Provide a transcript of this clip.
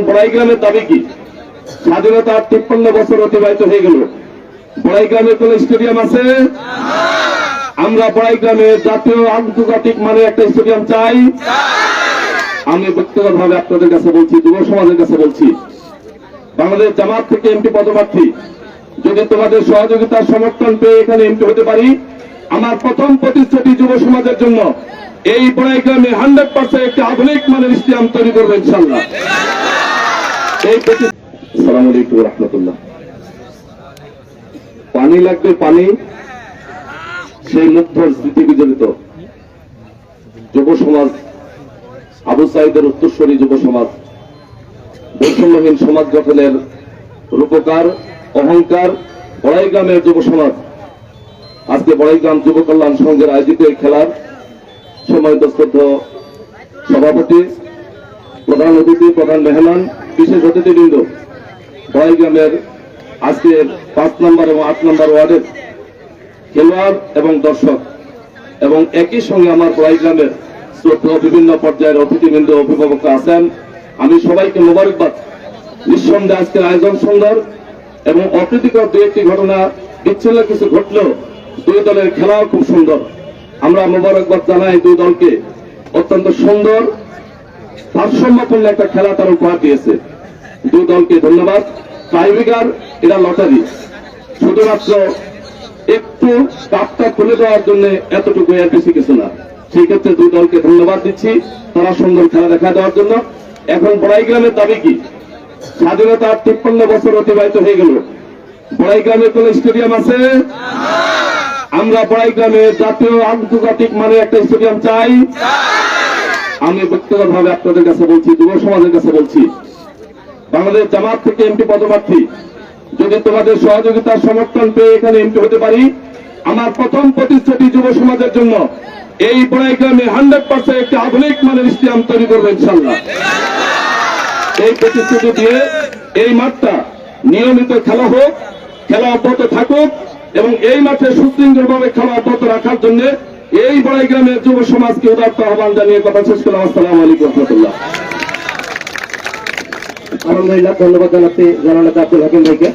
বড়াই গ্রামের দাবি কি? স্বাধীনতার 53 বছর অতিবাহিত হয়ে গেল। বড়াই গ্রামে কোন স্টেডিয়াম আছে? আমরা বড়াই গ্রামে জাতীয় আন্তর্জাতিক মানের একটা স্টেডিয়াম চাই। আমি ব্যক্তিগতভাবে আপনাদের কাছে বলছি, যুব সমাজের কাছে বলছি, বাংলাদেশ জামাত থেকে এমপি পদপ্রার্থী, যদি তোমাদের সহযোগিতার সমর্থন পেয়ে এখানে এমপি হতে পারি, আমার প্রথম প্রতিশ্রুতি যুব সমাজের জন্য এই বড়াই গ্রামে 100% একটি আধুনিক মানের স্টেডিয়াম তৈরি করবো ইনশাআল্লাহ। আসসালামু আলাইকুম ওয়া রাহমাতুল্লাহ। পানি লাগবে, পানি, সেই মুগ্ধ স্মৃতি বিজড়িত যুব সমাজ, আবু সাইদের উত্তরসূরি যুব সমাজ, বৈষম্যহীন সমাজ গঠনের রূপকার, অহংকার বড়াই গ্রামের যুব সমাজ। আজকে বড়াই গ্রাম যুব কল্যাণ সংঘের আয়োজিত এই খেলার সময় শ্রদ্ধ সভাপতি, প্রধান অতিথি, প্রধান মেহমান, বিশেষ অতিথিবৃন্দ, বড়াই গ্রামের আজকের 5 নম্বর এবং 8 নম্বর ওয়ার্ডের খেলোয়াড় এবং দর্শক, এবং একই সঙ্গে আমার বড়াই গ্রামের শ্রদ্ধ বিভিন্ন পর্যায়ের অতিথিবৃন্দ, অভিভাবক আছেন, আমি সবাইকে মোবারকবাদ। নিঃসন্দেহে আজকের আয়োজন সুন্দর এবং অপ্রীতিকর দু একটি ঘটনা, বিচ্ছিন্ন কিছু ঘটলেও দুই দলের খেলাও খুব সুন্দর। আমরা মোবারকবাদ জানাই দুই দলকে, অত্যন্ত সুন্দর ভারসাম্যপূর্ণ একটা খেলা তারা উপহার দিয়েছে। দুই দলকে ধন্যবাদ। টাইব্রেকার এরা লটারি, শুধুমাত্র একটু কাপটা খুলে দেওয়ার জন্য এতটুকু, এর বেশি কিছু না। সেই ক্ষেত্রে দুই দলকে ধন্যবাদ দিচ্ছি, তারা সুন্দর খেলা দেখা দেওয়ার জন্য। এখন বড়াই গ্রামের দাবি কি? স্বাধীনতার 53 বছর অতিবাহিত হয়ে গেল। বড়াই গ্রামে কোন স্টেডিয়াম আছে? আমরা বড়াই গ্রামে জাতীয় আন্তর্জাতিক মানের একটা স্টেডিয়াম চাই। আমি ব্যক্তিগতভাবে আপনাদের কাছে বলছি, যুব সমাজের কাছে বলছি, বাংলাদেশ জামাত থেকে এমপি পদপ্রার্থী, যদি তোমাদের সহযোগিতার সমর্থন পেয়ে এখানে এমপি হতে পারি, আমার প্রথম প্রতিশ্রুতি যুব সমাজের জন্য এই বড়াই গ্রামে 100% একটি আধুনিক মানের স্টেডিয়াম তৈরি করবো ইনশাআল্লাহ। এই প্রতিশ্রুতি দিয়ে এই মাঠটা নিয়মিত খেলা হোক, খেলা অব্যাহত থাকুক, এবং এই মাঠে সুশৃঙ্খলভাবে খেলা অব্যাহত রাখার জন্য এই বড়াই গ্রামের যুব সমাজকে উদাত্ত আহ্বান জানিয়ে কথা শেষ করলাম। আসসালামু আলাইকুম ওয়া রাহমাতুল্লাহ। আলহামদুলিল্লাহ, ধন্যবাদ জানাচ্ছি জননেতা আব্দুল হাকিম ভাইকে।